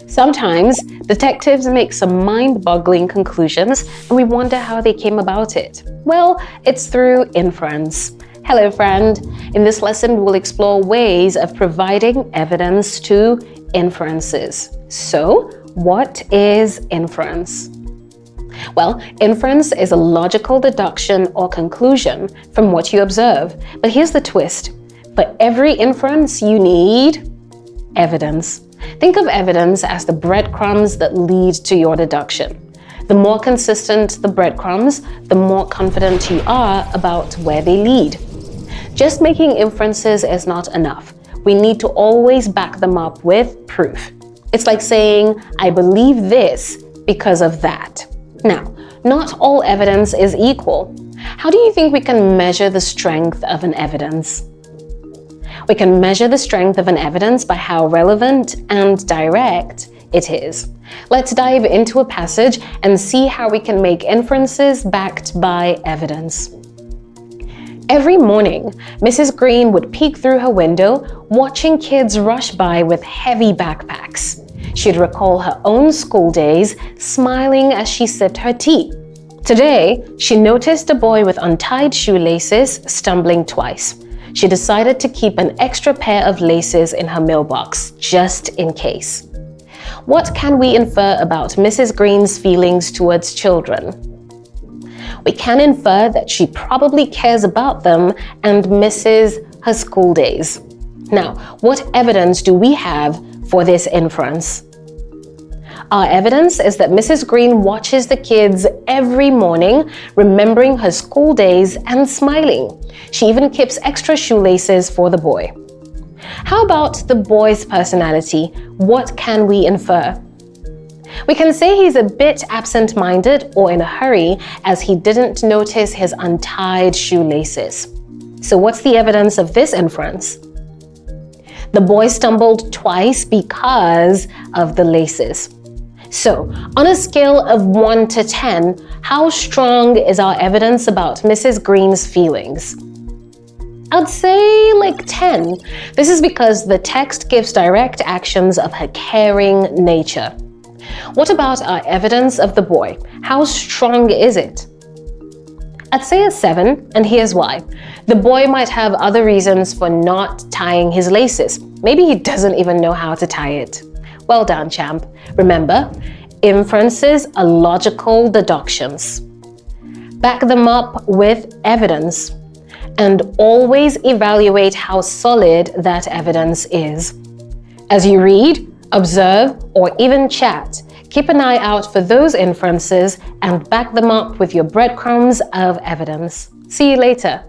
Sometimes detectives make some mind-boggling conclusions and we wonder how they came about it. Well, it's through inference. Hello friend, in this lesson we'll explore ways of providing evidence to inferences. So, what is inference? Well, inference is a logical deduction or conclusion from what you observe. But here's the twist. For every inference you need evidence. Think of evidence as the breadcrumbs that lead to your deduction. The more consistent the breadcrumbs, the more confident you are about where they lead. Just making inferences is not enough. We need to always back them up with proof. It's like saying, I believe this because of that. Now, not all evidence is equal. How do you think we can measure the strength of an evidence? We can measure the strength of an evidence by how relevant and direct it is. Let's dive into a passage and see how we can make inferences backed by evidence. Every morning, Mrs. Green would peek through her window, watching kids rush by with heavy backpacks. She'd recall her own school days, smiling as she sipped her tea. Today, she noticed a boy with untied shoelaces stumbling twice. She decided to keep an extra pair of laces in her mailbox, just in case. What can we infer about Mrs. Green's feelings towards children? We can infer that she probably cares about them and misses her school days. Now, what evidence do we have for this inference? Our evidence is that Mrs. Green watches the kids every morning, remembering her school days and smiling. She even keeps extra shoelaces for the boy. How about the boy's personality? What can we infer? We can say he's a bit absent-minded or in a hurry as he didn't notice his untied shoelaces. So what's the evidence of this inference? The boy stumbled twice because of the laces. So, on a scale of 1 to 10, how strong is our evidence about Mrs. Green's feelings? I'd say like 10. This is because the text gives direct actions of her caring nature. What about our evidence of the boy? How strong is it? I'd say a 7, and here's why. The boy might have other reasons for not tying his laces. Maybe he doesn't even know how to tie it. Well done, champ. Remember, inferences are logical deductions. Back them up with evidence, and always evaluate how solid that evidence is. As you read, observe, or even chat, keep an eye out for those inferences and back them up with your breadcrumbs of evidence. See you later.